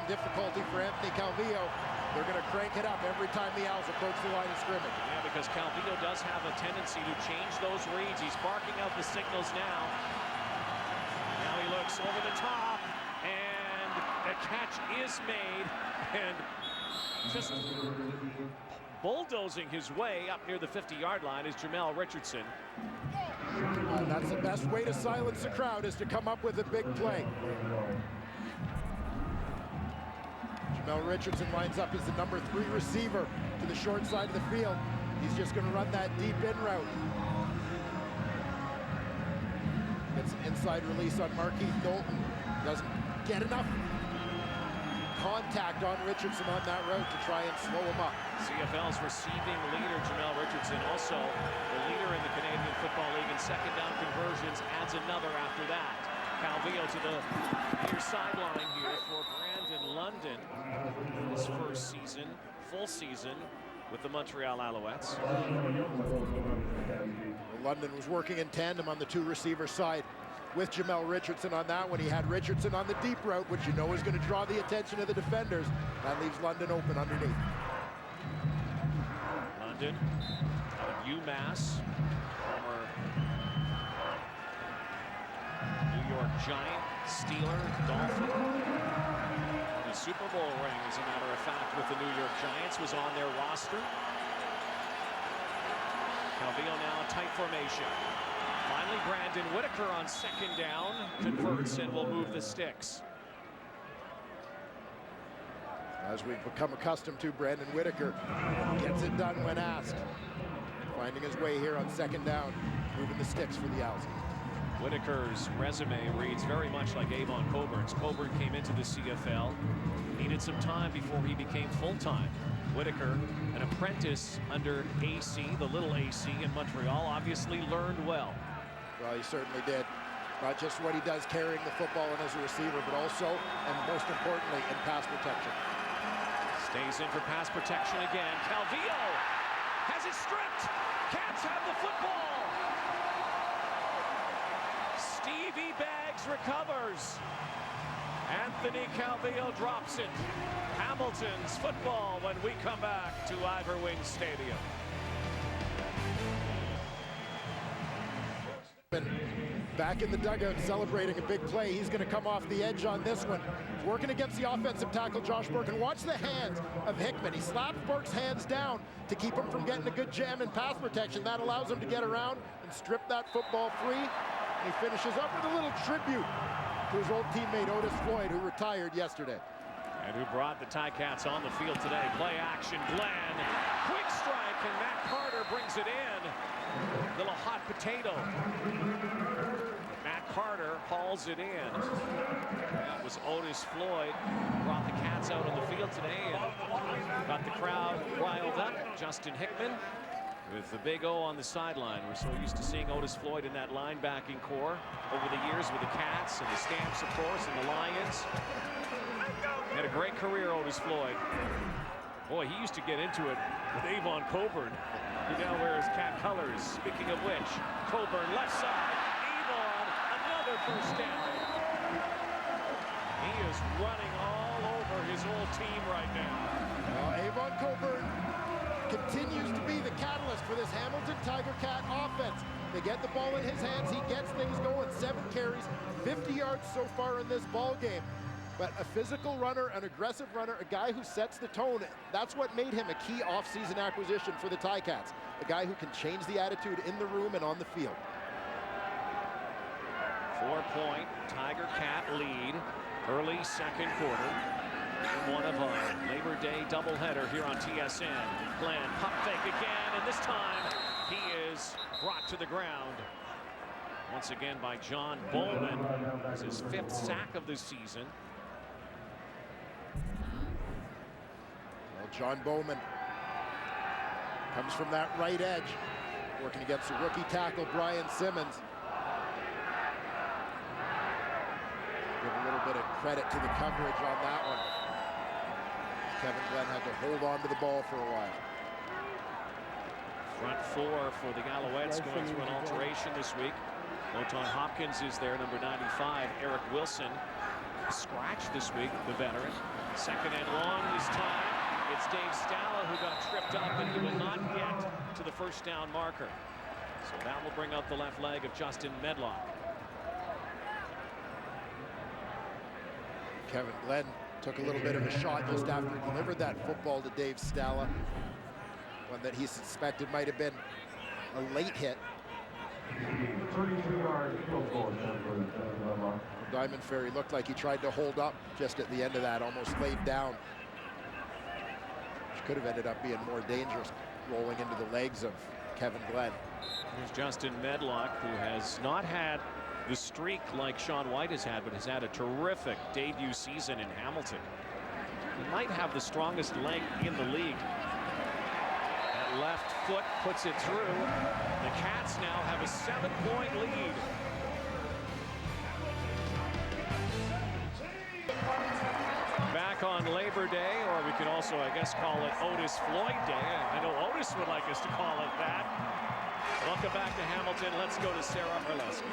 difficulty for Anthony Calvillo. They're going to crank it up every time the Owls approach the line of scrimmage. Yeah, because Calvillo does have a tendency to change those reads. He's barking out the signals now. Now he looks over the top, and the catch is made, and just bulldozing his way up near the 50-yard line is Jamel Richardson. That's the best way to silence the crowd, is to come up with a big play. Jamel Richardson lines up as the number 3 receiver to the short side of the field. He's just going to run that deep in route. Gets an inside release on Markeith Knowlton. Doesn't get enough contact on Richardson on that route to try and slow him up. CFL's receiving leader, Jamel Richardson, also the leader in the Canadian Football League in second down conversions, adds another after that. Calvillo to the near sideline here for Brandon London. His first season, full season, with the Montreal Alouettes. London was working in tandem on the 2 receiver side with Jamel Richardson on that one. He had Richardson on the deep route, which you know is going to draw the attention of the defenders. That leaves London open underneath. London out of UMass, former New York Giant, Steeler, Dolphin. The Super Bowl ring, as a matter of fact, with the New York Giants was on their roster. Calvillo now in tight formation. Finally, Brandon Whitaker on second down converts and will move the sticks. As we've become accustomed to, Brandon Whitaker gets it done when asked. Finding his way here on second down, moving the sticks for the Owls. Whitaker's resume reads very much like Avon Coburn's. Coburn came into the CFL, needed some time before he became full-time. Whitaker, an apprentice under AC, the little AC in Montreal, obviously learned well. Well, he certainly did. Not just what he does carrying the football and as a receiver, but also, and most importantly, in pass protection. Stays in for pass protection again. Calvillo has it stripped. Cats have the football. Stevie Baggs recovers. Anthony Calvillo drops it. Hamilton's football when we come back to Ivor Wing Stadium. Back in the dugout celebrating a big play. He's going to come off the edge on this one. He's working against the offensive tackle, Josh Burke, and watch the hands of Hickman. He slaps Burke's hands down to keep him from getting a good jam in pass protection. That allows him to get around and strip that football free. And he finishes up with a little tribute to his old teammate Otis Floyd, who retired yesterday. And who brought the Ticats on the field today. Play action, Glenn. Quick strike, and Matt Carter brings it in. Little hot potato. Matt Carter hauls it in. That was Otis Floyd. Brought the Cats out on the field today and got the crowd riled up. Justin Hickman with the big O on the sideline. We're so used to seeing Otis Floyd in that linebacking core over the years with the Cats and the Stamps, of course, and the Lions. He had a great career, Otis Floyd. Boy, he used to get into it with Avon Coburn. He now wears Cat colors. Speaking of which, Coburn left side, Avon, another first down. He is running all over his old team right now. Avon Coburn continues to be the catalyst for this Hamilton Tiger Cat offense. They get the ball in his hands, he gets things going. 7 carries, 50 yards so far in this ball game. But a physical runner, an aggressive runner, a guy who sets the tone. That's what made him a key offseason acquisition for the Ticats. A guy who can change the attitude in the room and on the field. 4-point Tiger Cat lead, early second quarter. One of a Labor Day doubleheader here on TSN. Glenn, pump fake again, and this time he is brought to the ground. Once again by John Bowman. It's his 5th sack of the season. Well, John Bowman comes from that right edge, working against the rookie tackle, Brian Simmons. Give a little bit of credit to the coverage on that one. Kevin Glenn had to hold on to the ball for a while. Front 4 for the Alouettes going through an alteration this week. Moton Hopkins is there, number 95. Eric Wilson scratched this week, the veteran. Second and long this time. It's Dave Stala who got tripped up, and he will not get to the first down marker. So that will bring up the left leg of Justin Medlock. Kevin Glenn took a little bit of a shot just after he delivered that football to Dave Stala. One that he suspected might have been a late hit. Diamond Ferry looked like he tried to hold up just at the end of that, almost laid down, which could have ended up being more dangerous, rolling into the legs of Kevin Glenn. Here's Justin Medlock, who has not had the streak like Sean White has had, but has had a terrific debut season in Hamilton. He might have the strongest leg in the league. That left foot puts it through. The Cats now have a 7-point lead. Back on Labor Day, or we could also, I guess, call it Otis Floyd Day. I know Otis would like us to call it that. Welcome back to Hamilton. Let's go to Sarah Harleski.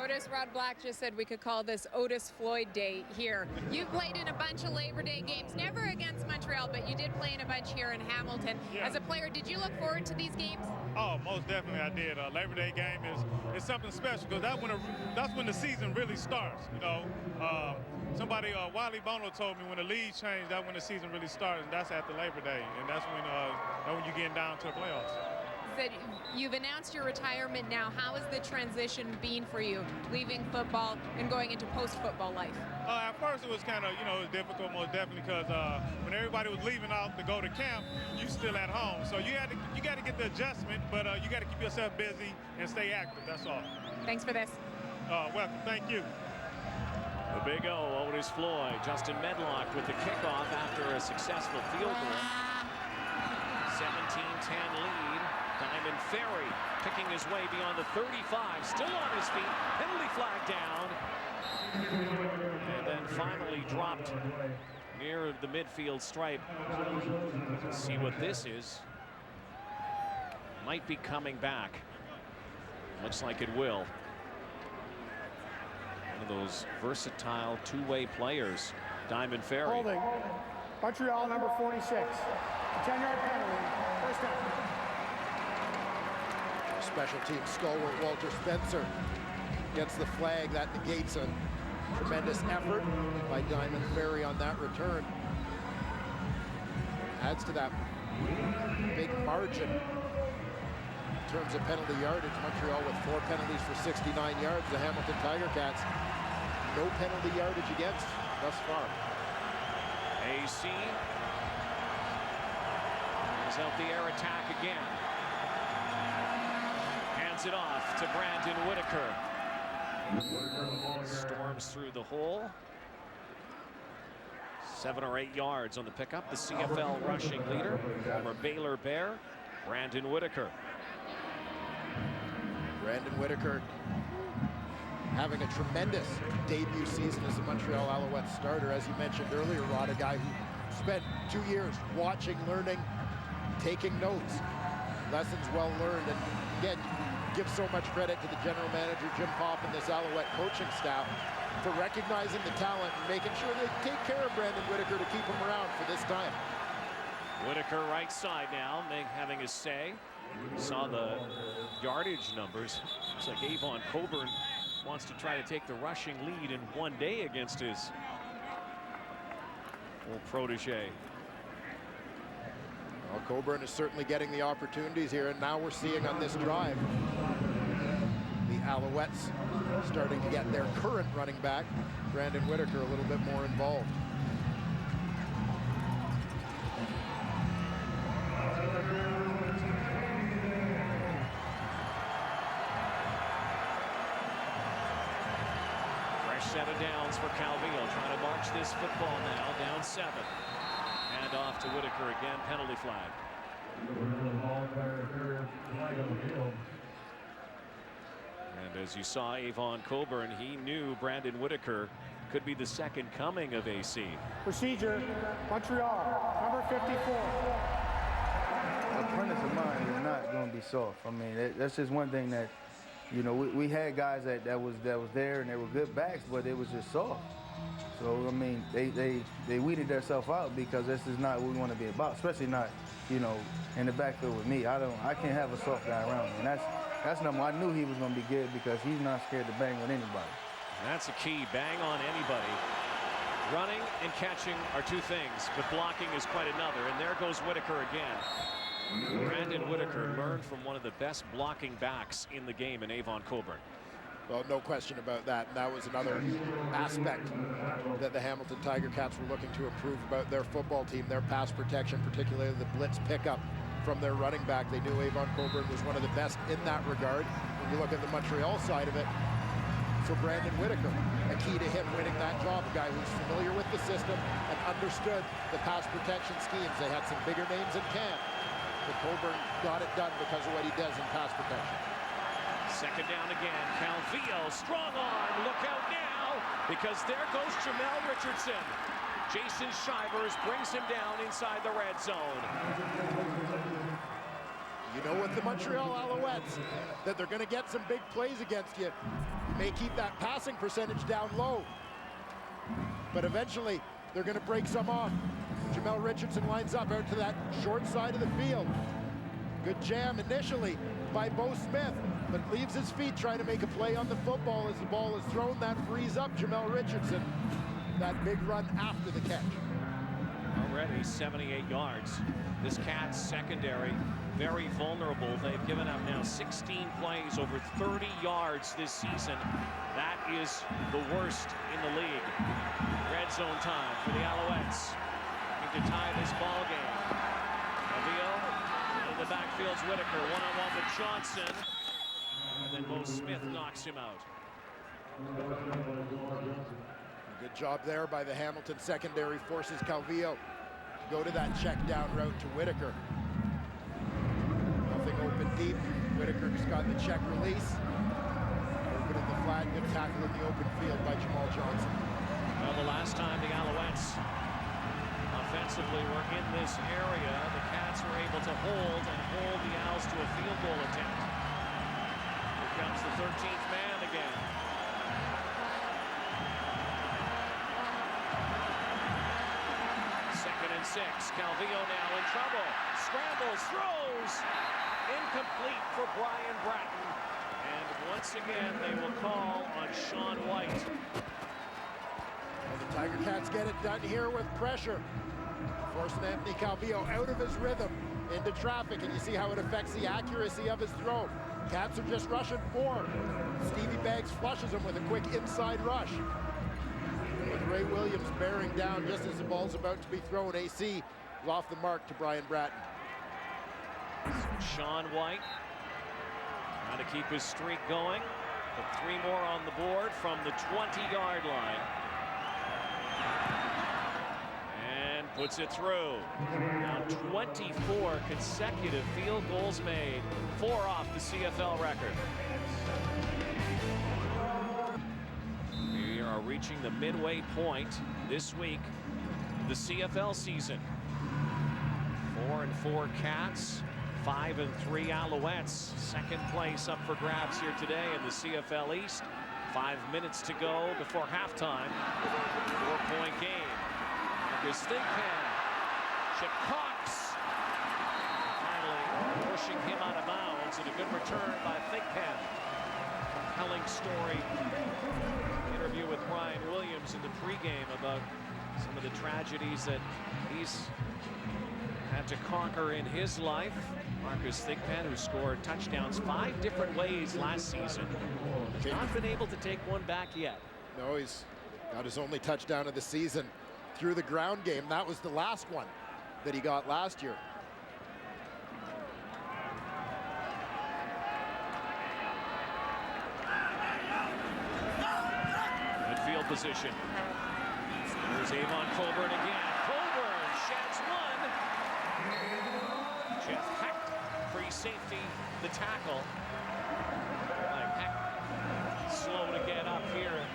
Otis, Rod Black just said we could call this Otis Floyd Day here. You played in a bunch of Labor Day games, never against Montreal, but you did play in a bunch here in Hamilton. Yeah. As a player, did you look forward to these games? Oh, most definitely I did. Labor Day game is something special because that's when the season really starts. You know, somebody, Wiley Bono told me when the league changed, that's when the season really starts, and that's after Labor Day, and that's when you're getting down to the playoffs. That you've announced your retirement now. How has the transition been for you, leaving football and going into post-football life? At first it was kind of, it was difficult, most definitely, because when everybody was leaving out to go to camp, you still at home. So you got to get the adjustment, but you got to keep yourself busy and stay active. That's all. Thanks for this. Welcome. Thank you. The big O, Otis Floyd. Justin Medlock with the kickoff after a successful field goal. 17-10 lead. Diamond Ferry picking his way beyond the 35, still on his feet, penalty flag down, and then finally dropped near the midfield stripe. Let's see what this is. Might be coming back. Looks like it will. One of those versatile two-way players, Diamond Ferry. Holding. Montreal, number 46. 10-yard penalty. First down. Special team stalwart Walter Spencer gets the flag. That negates a tremendous effort by Diamond Ferry on that return. Adds to that big margin in terms of penalty yardage. Montreal with 4 penalties for 69 yards. The Hamilton Tiger Cats, no penalty yardage against thus far. AC is out the air attack again. Hands it off to Brandon Whitaker. Storms through the hole. 7 or 8 yards on the pickup. The CFL rushing leader, former Baylor Bear, Brandon Whitaker. Brandon Whitaker having a tremendous debut season as a Montreal Alouettes starter. As you mentioned earlier, Rod, a guy who spent 2 years watching, learning, taking notes. Lessons well learned. And again, give so much credit to the general manager, Jim Popp, and this Alouette coaching staff for recognizing the talent and making sure they take care of Brandon Whitaker to keep him around for this time. Whitaker right side now, having his say. Saw the yardage numbers. Looks like Avon Coburn wants to try to take the rushing lead in one day against his old protege. Well, Coburn is certainly getting the opportunities here, and now we're seeing on this drive the Alouettes starting to get their current running back, Brandon Whitaker, a little bit more involved. Fresh set of downs for Calvillo, trying to march this football now, down 7. And off to Whitaker again, penalty flag. And as you saw Avon Coburn, he knew Brandon Whitaker could be the second coming of AC. Procedure, Montreal, number 54. Our presence of mind is not going to be soft. I mean, that's just one thing that, we had guys that was there and they were good backs, but it was just soft. So, I mean, they weeded themselves out because this is not what we want to be about, especially not, you know, in the backfield with me. I can't have a soft guy around me. And that's number one. I knew he was going to be good because he's not scared to bang with anybody. That's a key, bang on anybody. Running and catching are two things, but blocking is quite another. And there goes Whitaker again. Brandon Whitaker learned from one of the best blocking backs in the game in Avon Coburn. Well, no question about that. And that was another aspect that the Hamilton Tiger Cats were looking to improve about their football team, their pass protection, particularly the blitz pickup from their running back. They knew Avon Coburn was one of the best in that regard. When you look at the Montreal side of it, for Brandon Whitaker, a key to him winning that job, a guy who's familiar with the system and understood the pass protection schemes. They had some bigger names in camp, but Coburn got it done because of what he does in pass protection. Second down again. Calvillo, strong arm. Look out now, because there goes Jamel Richardson. Jason Shivers brings him down inside the red zone. You know, with the Montreal Alouettes, that they're going to get some big plays against you. You may keep that passing percentage down low, but eventually they're going to break some off. Jamel Richardson lines up out to that short side of the field. Good jam initially by Bo Smith, but leaves his feet trying to make a play on the football as the ball is thrown. That frees up Jamel Richardson. That big run after the catch. Already 78 yards. This Cats secondary, very vulnerable. They've given up now 16 plays over 30 yards this season. That is the worst in the league. Red zone time for the Alouettes. Looking to tie this ball game. Avila in the backfield's Whitaker. One-on-one with Johnson. And then Bo Smith knocks him out. Good job there by the Hamilton secondary. Forces Calvillo to go to that check down route to Whitaker. Nothing open deep. Whitaker's got the check release. Open in the flat. Good tackle in the open field by Jamal Johnson. Well, the last time the Alouettes offensively were in this area, the Cats were able to hold the Owls to a field goal attempt. Here comes the 13th man again. Second and 6. Calvillo now in trouble. Scrambles, throws. Incomplete for Brian Bratton. And once again, they will call on Sean White. Well, the Tiger Cats get it done here with pressure. Forcing Anthony Calvillo out of his rhythm into traffic, and you see how it affects the accuracy of his throw. Cats are just rushing 4. Stevie Baggs flushes him with a quick inside rush. With Ray Williams bearing down just as the ball's about to be thrown, AC is off the mark to Brian Bratton. Sean White trying to keep his streak going. Put 3 more on the board from the 20-yard line. And puts it through. Now 24 consecutive field goals made. 4 off the CFL record. We are reaching the midway point this week of the CFL season. 4-4 Cats. 5-3 Alouettes. Second place up for grabs here today in the CFL East. 5 minutes to go before halftime. 4-point game. Marcus Thigpen. Chip Cox. Finally pushing him out of bounds, and a good return by Thigpen. Compelling story. Interview with Brian Williams in the pregame about some of the tragedies that he's had to conquer in his life. Marcus Thigpen, who scored touchdowns 5 different ways last season, has not been able to take one back yet. No, he's got his only touchdown of the season through the ground game. That was the last one that he got last year. Good field position. There's Avon Coburn again. Coburn sheds one. Jeff Hecht, free safety, the tackle. Hecht slow to get up here.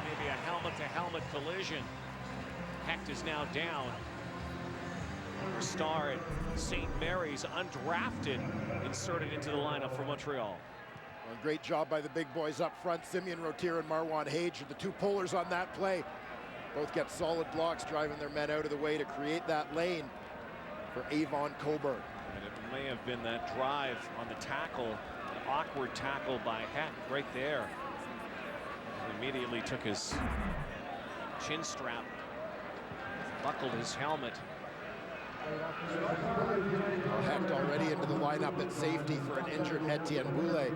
Maybe a helmet-to-helmet collision. Hecht is now down. Star at St. Mary's, undrafted, inserted into the lineup for Montreal. Well, great job by the big boys up front. Simeon Rotier and Marwan Hage are the 2 pullers on that play. Both get solid blocks, driving their men out of the way to create that lane for Avon Coburn. And it may have been that drive on the tackle, an awkward tackle by Heck right there. He immediately took his chin strap, buckled his helmet. Hecht already into the lineup at safety for an injured Etienne Boulay,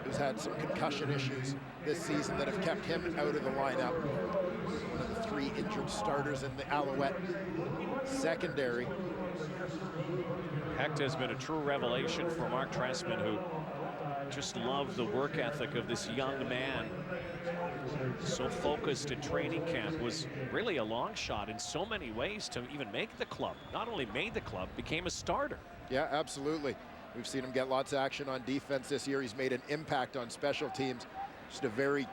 who's had some concussion issues this season that have kept him out of the lineup. One of the 3 injured starters in the Alouette secondary. Hecht has been a true revelation for Mark Trestman, who just loved the work ethic of this young man. So focused in training camp, was really a long shot in so many ways to even make the club. Not only made the club, became a starter. Yeah, absolutely. We've seen him get lots of action on defense this year. He's made an impact on special teams. Just a very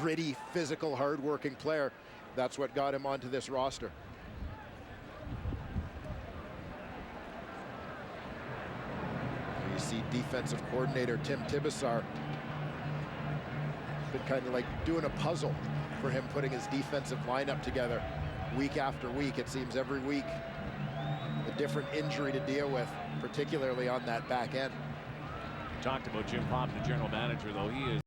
gritty, physical, hard-working player. That's what got him onto this roster. You see defensive coordinator Tim Tibesar been kind of like doing a puzzle for him, putting his defensive lineup together week after week. It seems every week a different injury to deal with, particularly on that back end. Talked about Jim Popp, the general manager, though. He is